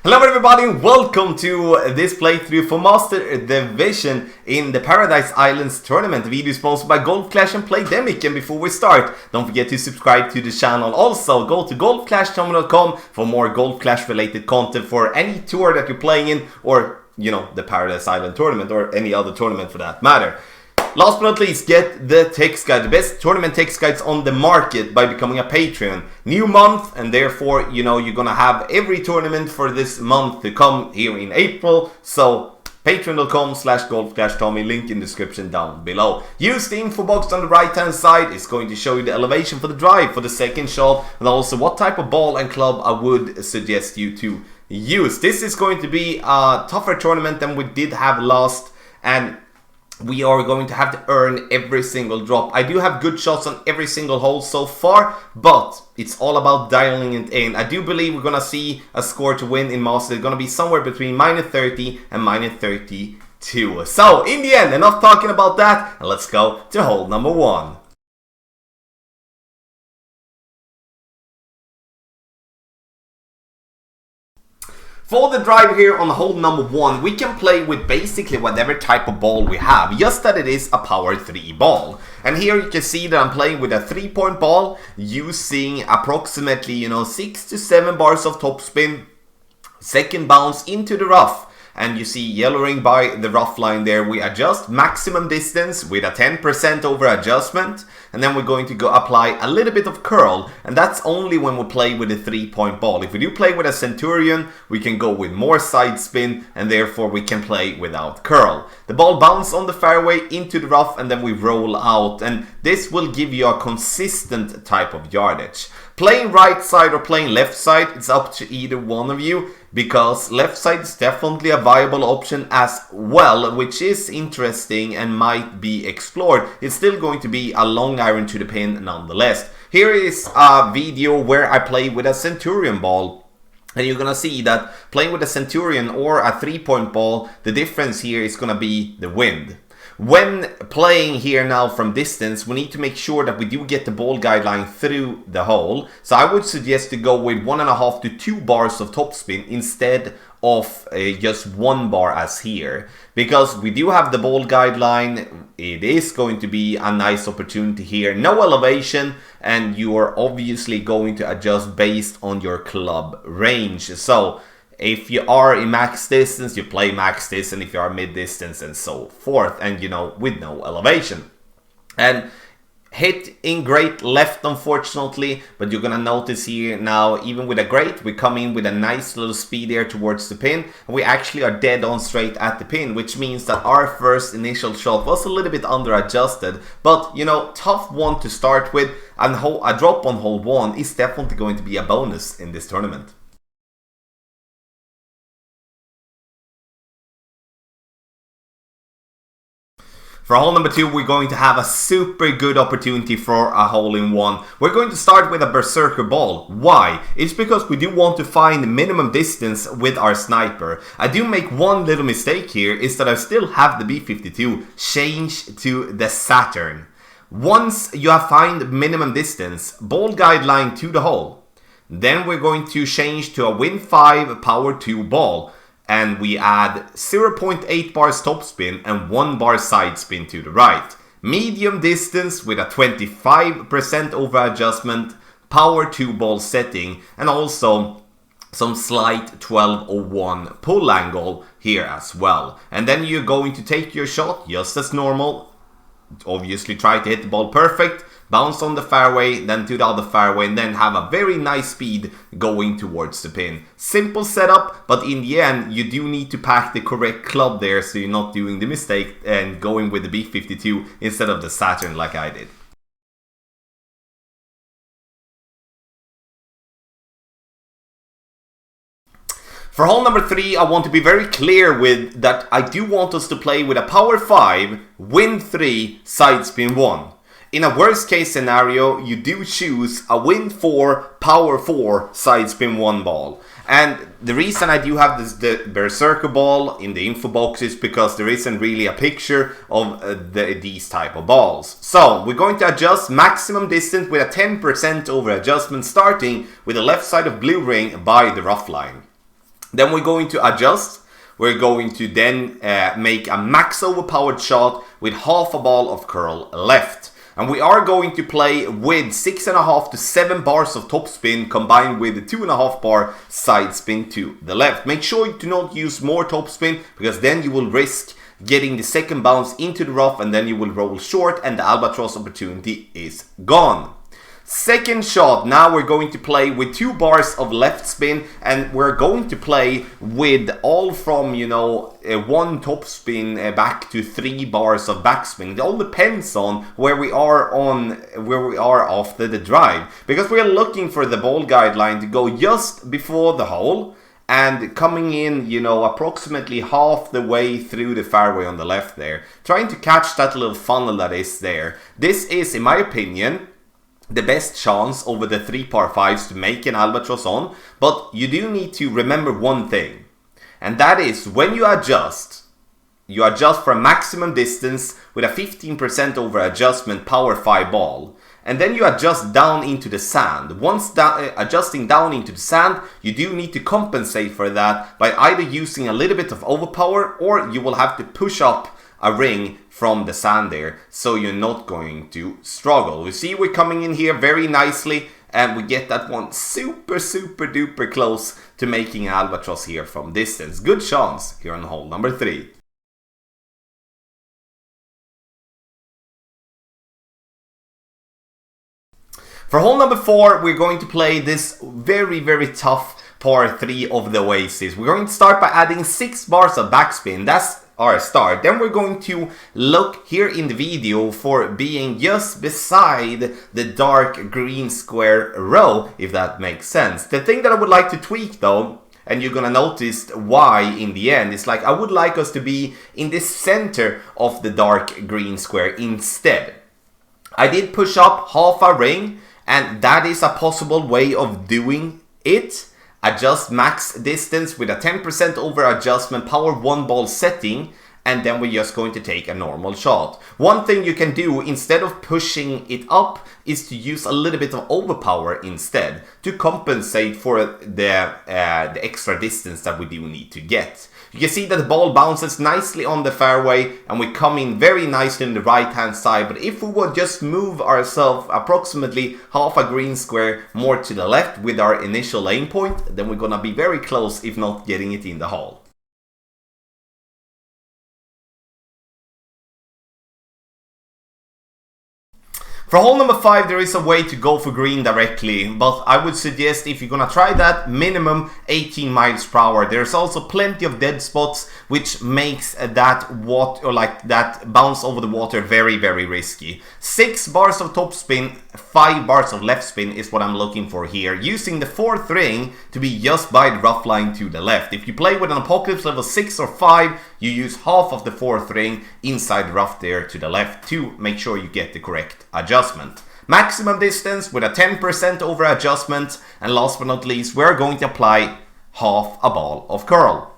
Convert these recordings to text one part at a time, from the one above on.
Hello everybody and welcome to this playthrough for Master Division in the Paradise Islands tournament. The video is sponsored by Golf Clash and Playdemic. And before we start, don't forget to subscribe to the channel. Also, go to golfclashchannel.com for more Golf Clash related content for any tour that you're playing in, or, you know, the Paradise Island tournament or any other tournament for that matter. Last but not least, get the text guide, the best tournament text guides on the market by becoming a Patreon. New month, and therefore, you know, you're gonna have every tournament for this month to come here in April. So, patreon.com/golfclashtommy, link in description down below. Use the info box on the right hand side. It's going to show you the elevation for the drive for the second shot, and also what type of ball and club I would suggest you to use. This is going to be a tougher tournament than we did have last, and we are going to have to earn every single drop. I do have good shots on every single hole so far, but it's all about dialing it in. I do believe we're gonna see a score to win in Master. It's gonna be somewhere between -30 and -32. So, in the end, enough talking about that, and let's go to hole number 1. For the drive here on hole number 1, we can play with basically whatever type of ball we have, just that it is a power 3 ball. And here you can see that I'm playing with a 3-point ball using approximately, you know, 6 to 7 bars of topspin, second bounce into the rough. And you see yellowing by the rough line there, we adjust maximum distance with a 10% over adjustment. And then we're going to go apply a little bit of curl. And that's only when we play with a 3-point ball. If we do play with a Centurion, we can go with more side spin, and therefore we can play without curl. The ball bounces on the fairway into the rough, and then we roll out. And this will give you a consistent type of yardage. Playing right side or playing left side, it's up to either one of you, because left side is definitely a viable option as well, which is interesting and might be explored. It's still going to be a long iron to the pin nonetheless. Here is a video where I play with a Centurion ball. And you're gonna see that playing with a Centurion or a 3-point ball, the difference here is gonna be the wind. When playing here now from distance, we need to make sure that we do get the ball guideline through the hole. So I would suggest to go with 1.5 to 2 bars of topspin instead of just 1 bar as here. Because we do have the ball guideline, it is going to be a nice opportunity here. No elevation, and you are obviously going to adjust based on your club range. So if you are in max distance, you play max distance, and if you are mid distance and so forth, and you know, with no elevation. And hit in great left, unfortunately, but you're gonna notice here now, even with a great, we come in with a nice little speed there towards the pin, and we actually are dead on straight at the pin, which means that our first initial shot was a little bit under adjusted, but you know, tough one to start with, and a drop on hole 1 is definitely going to be a bonus in this tournament. For hole number 2, we're going to have a super good opportunity for a hole-in-one. We're going to start with a berserker ball. Why? It's because we do want to find minimum distance with our sniper. I do make one little mistake here, is that I still have the B-52 changed to the Saturn. Once you have found minimum distance, ball guideline to the hole, then we're going to change to a Win 5 Power 2 ball. And we add 0.8 bars topspin and 1 bar side spin to the right. Medium distance with a 25% over adjustment, power 2 ball setting, and also some slight 1201 pull angle here as well. And then you're going to take your shot just as normal. Obviously try to hit the ball perfect, bounce on the fairway, then to the other fairway, and then have a very nice speed going towards the pin. Simple setup, but in the end you do need to pack the correct club there, so you're not doing the mistake and going with the B-52 instead of the Saturn like I did. For hole number 3, I want to be very clear with that I do want us to play with a power 5, win 3, side spin 1. In a worst case scenario, you do choose a win 4, power 4, side spin 1 ball. And the reason I do have the berserker ball in the info box is because there isn't really a picture of these type of balls. So we're going to adjust maximum distance with a 10% over adjustment, starting with the left side of blue ring by the rough line. Then we're going to adjust. We're going to then make a max overpowered shot with half a ball of curl left. And we are going to play with 6.5 to 7 bars of topspin combined with the 2.5 bar side spin to the left. Make sure you do not use more topspin, because then you will risk getting the second bounce into the rough and then you will roll short and the albatross opportunity is gone. Second shot, now we're going to play with 2 bars of left spin, and we're going to play with all from, 1 top spin back to 3 bars of backspin. It all depends on where we are after the drive, because we're looking for the ball guideline to go just before the hole and coming in, approximately half the way through the fairway on the left there, trying to catch that little funnel that is there. This is, in my opinion, the best chance over the 3 par 5s to make an albatross on. But you do need to remember one thing, and that is when you adjust for a maximum distance with a 15% over adjustment power 5 ball, and then you adjust down into the sand. Once adjusting down into the sand, you do need to compensate for that by either using a little bit of overpower, or you will have to push up a ring from the sand there, so you're not going to struggle. You see, we're coming in here very nicely, and we get that one super duper close to making an albatross here from distance. Good chance here on hole number 3. For hole number 4, we're going to play this very tough par 3 of the Oasis. We're going to start by adding 6 bars of backspin. That's our start. Then we're going to look here in the video for being just beside the dark green square row, if that makes sense. The thing that I would like to tweak though, and you're gonna notice why in the end, is like I would like us to be in the center of the dark green square instead. I did push up half a ring, and that is a possible way of doing it. Adjust max distance with a 10% over adjustment power 1 ball setting, and then we're just going to take a normal shot. One thing you can do instead of pushing it up is to use a little bit of overpower instead to compensate for the extra distance that we do need to get. You can see that the ball bounces nicely on the fairway and we come in very nicely on the right hand side, but if we would just move ourselves approximately half a green square more to the left with our initial aim point, then we're gonna be very close if not getting it in the hole. For hole number 5, there is a way to go for green directly, but I would suggest if you're gonna try that, minimum 18 miles per hour. There's also plenty of dead spots, which makes that bounce over the water very risky. 6 bars of top spin, 5 bars of left spin is what I'm looking for here, using the 4th ring to be just by the rough line to the left. If you play with an Apocalypse level 6 or 5, you use half of the 4th ring inside the rough there to the left to make sure you get the correct adjustment. Maximum distance with a 10% over adjustment, and last but not least, we're going to apply half a ball of curl.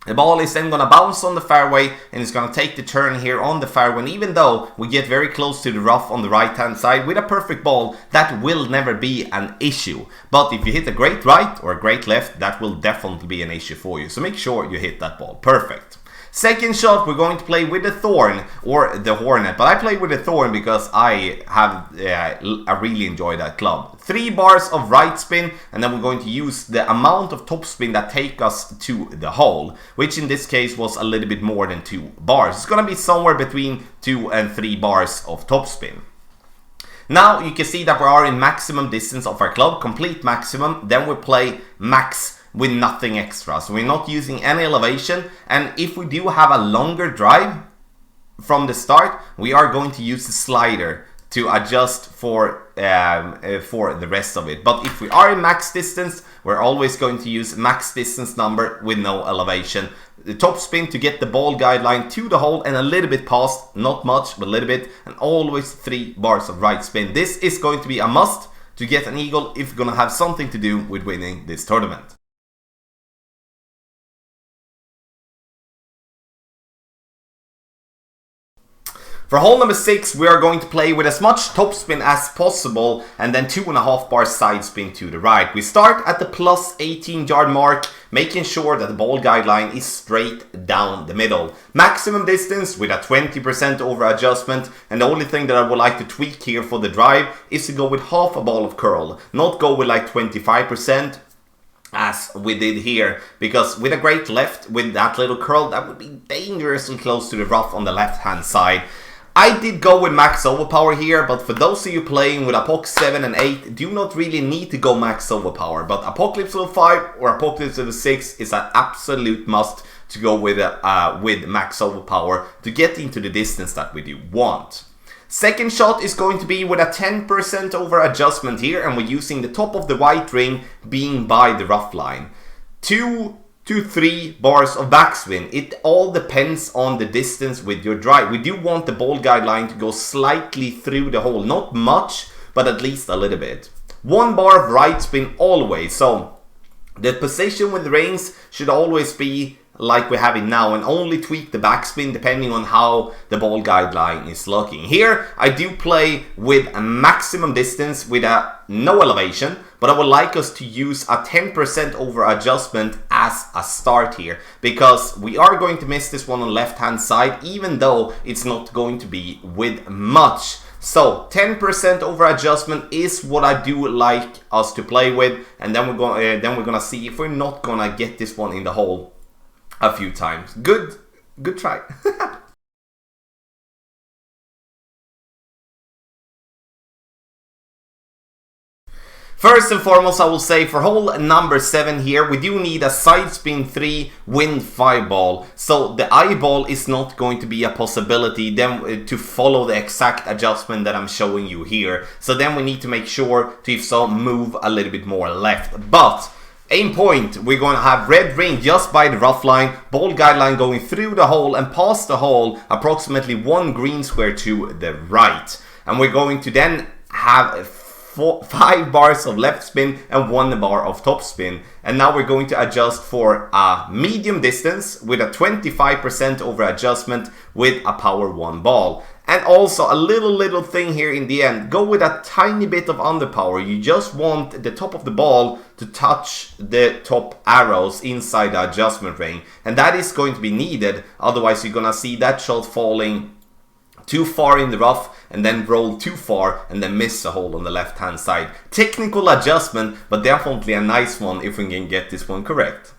The ball is then going to bounce on the fairway and it's going to take the turn here on the fairway, and even though we get very close to the rough on the right hand side with a perfect ball, that will never be an issue. But if you hit a great right or a great left, that will definitely be an issue for you, so make sure you hit that ball perfect. Second shot, we're going to play with the Thorn or the Hornet, but I play with the Thorn because I really enjoy that club. 3 bars of right spin, and then we're going to use the amount of top spin that take us to the hole, which in this case was a little bit more than 2 bars. It's going to be somewhere between 2 and 3 bars of top spin. Now you can see that we are in maximum distance of our club, complete maximum. Then we play max with nothing extra, so we're not using any elevation, and if we do have a longer drive from the start, we are going to use the slider to adjust for the rest of it. But if we are in max distance, we're always going to use max distance number with no elevation. The top spin to get the ball guideline to the hole and a little bit past, not much but a little bit, and always 3 bars of right spin. This is going to be a must to get an eagle if you're gonna have something to do with winning this tournament. For hole number 6, we are going to play with as much topspin as possible and then 2.5 bar side spin to the right. We start at the plus 18 yard mark, making sure that the ball guideline is straight down the middle. Maximum distance with a 20% over adjustment, and the only thing that I would like to tweak here for the drive is to go with half a ball of curl, not go with like 25%. As we did here, because with a great left, with that little curl, that would be dangerously close to the rough on the left hand side. I did go with max overpower here, but for those of you playing with Apocalypse 7 and 8, do not really need to go max overpower. But Apocalypse level 5 or Apocalypse level 6 is an absolute must to go with max overpower to get into the distance that we do want. Second shot is going to be with a 10% over adjustment here, and we're using the top of the white ring being by the rough line. 2 to 3 bars of backspin. It all depends on the distance with your drive. We do want the ball guideline to go slightly through the hole. Not much, but at least a little bit. 1 bar of right spin always. So the position with the rings should always be like we have it now, and only tweak the backspin depending on how the ball guideline is looking. Here I do play with a maximum distance with a no elevation, but I would like us to use a 10% over adjustment as a start here, because we are going to miss this one on the left hand side, even though it's not going to be with much. So 10% over adjustment is what I do like us to play with, and then we're gonna see if we're not gonna get this one in the hole a few times. Good try. First and foremost, I will say for hole number 7 here, we do need a side spin 3 wind 5 ball. So the eyeball is not going to be a possibility then to follow the exact adjustment that I'm showing you here. So then we need to make sure to, if so, move a little bit more left. But aim point, we're going to have red ring just by the rough line, ball guideline going through the hole and past the hole, approximately 1 green square to the right. And we're going to then have 5 bars of left spin and 1 bar of top spin. And now we're going to adjust for a medium distance with a 25% over adjustment with a power 1 ball. And also a little thing here in the end, go with a tiny bit of underpower. You just want the top of the ball to touch the top arrows inside the adjustment ring, and that is going to be needed, otherwise you're gonna see that shot falling too far in the rough and then roll too far and then miss the hole on the left hand side. Technical adjustment, but definitely a nice one if we can get this one correct.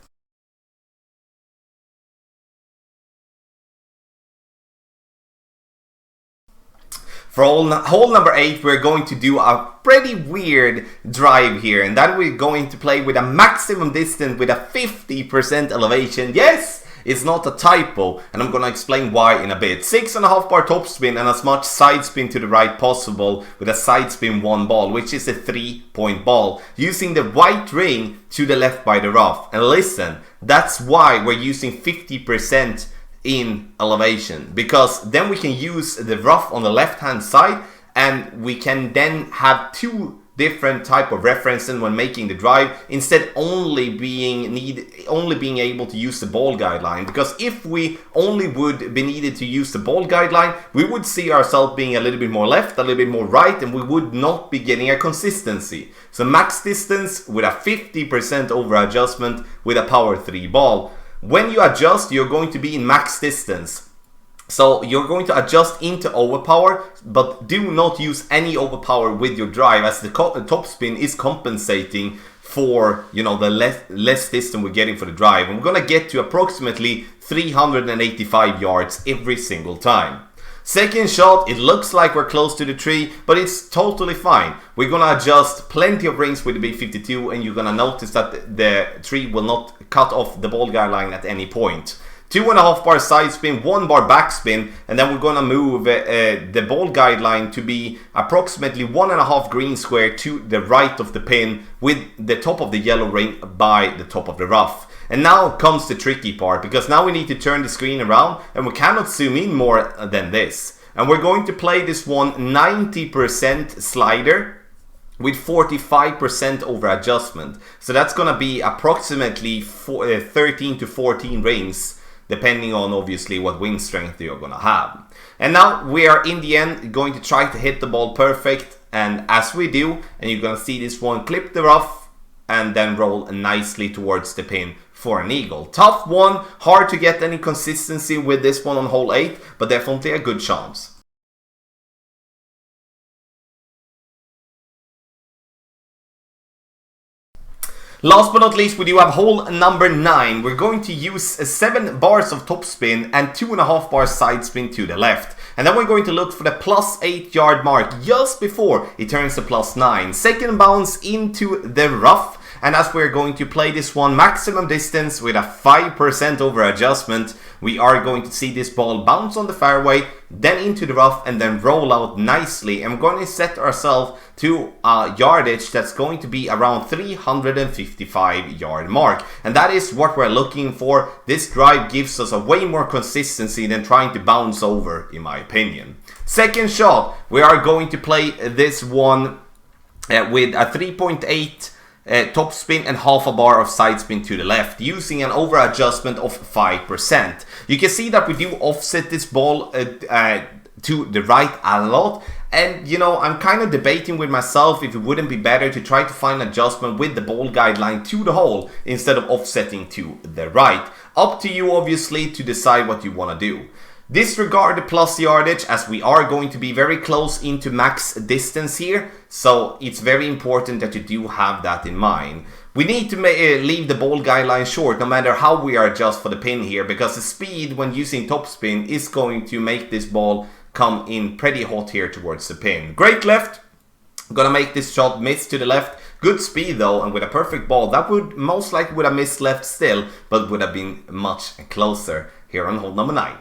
For hole number 8, we're going to do a pretty weird drive here, and that we're going to play with a maximum distance with a 50% elevation. Yes, it's not a typo, and I'm going to explain why in a bit. 6.5 bar top spin and as much side spin to the right possible with a side spin 1 ball, which is a 3-point ball, using the white ring to the left by the rough. And listen, that's why we're using 50% in elevation, because then we can use the rough on the left hand side, and we can then have 2 different type of references when making the drive, instead only being able to use the ball guideline. Because if we only would be needed to use the ball guideline, we would see ourselves being a little bit more left, a little bit more right, and we would not be getting a consistency. So max distance with a 50% over adjustment with a power 3 ball. When you adjust, you're going to be in max distance. So you're going to adjust into overpower, but do not use any overpower with your drive, as the top spin is compensating for, you know, the less distance we're getting for the drive. And we're going to get to approximately 385 yards every single time. Second shot, it looks like we're close to the tree, but it's totally fine. We're gonna adjust plenty of rings with the B52, and you're gonna notice that the tree will not cut off the ball guideline at any point. 2.5 bar side spin, 1 bar back spin, and then we're gonna move the ball guideline to be approximately 1.5 green square to the right of the pin, with the top of the yellow ring by the top of the rough. And now comes the tricky part, because now we need to turn the screen around and we cannot zoom in more than this. And we're going to play this one 90% slider with 45% over adjustment. So that's going to be approximately 13 to 14 rings depending on obviously what wind strength you're gonna have. And now we are in the end going to try to hit the ball perfect, and as we do, and you're gonna see this one clip the rough and then roll nicely towards the pin for an eagle. Tough one, hard to get any consistency with this one on hole 8, but definitely a good chance. Last but not least, we do have hole number 9. We're going to use 7 bars of topspin and 2.5 bars side spin to the left. And then we're going to look for the plus 8 yard mark just before it turns to plus 9. Second bounce into the rough. And as we're going to play this one maximum distance with a 5% over adjustment, we are going to see this ball bounce on the fairway, then into the rough, and then roll out nicely. And we're going to set ourselves to a yardage that's going to be around 355 yard mark. And that is what we're looking for. This drive gives us a way more consistency than trying to bounce over, in my opinion. Second shot, we are going to play this one with a 3.8 top spin and half a bar of side spin to the left, using an over adjustment of 5%. You can see that we do offset this ball to the right a lot, and you know, I'm kind of debating with myself if it wouldn't be better to try to find adjustment with the ball guideline to the hole instead of offsetting to the right. Up to you obviously to decide what you want to do. Disregard the plus yardage, as we are going to be very close into max distance here, so it's very important that you do have that in mind. We need to leave the ball guideline short no matter how we adjust for the pin here, because the speed when using topspin is going to make this ball come in pretty hot here towards the pin. Great left, gonna make this shot miss to the left. Good speed though, and with a perfect ball that would most likely would have missed left still, but would have been much closer here on hole number 9.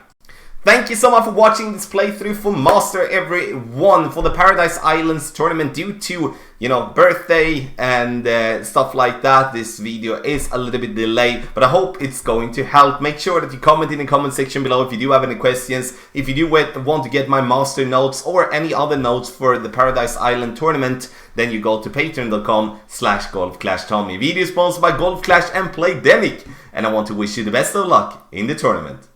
Thank you so much for watching this playthrough for Master everyone for the Paradise Islands tournament. Due to, you know, birthday and stuff like that, this video is a little bit delayed, but I hope it's going to help. Make sure that you comment in the comment section below if you do have any questions. If you do want to get my Master notes or any other notes for the Paradise Island tournament, then you go to patreon.com/golfclashtommy. Video sponsored by Golf Clash and Playdemic, and I want to wish you the best of luck in the tournament.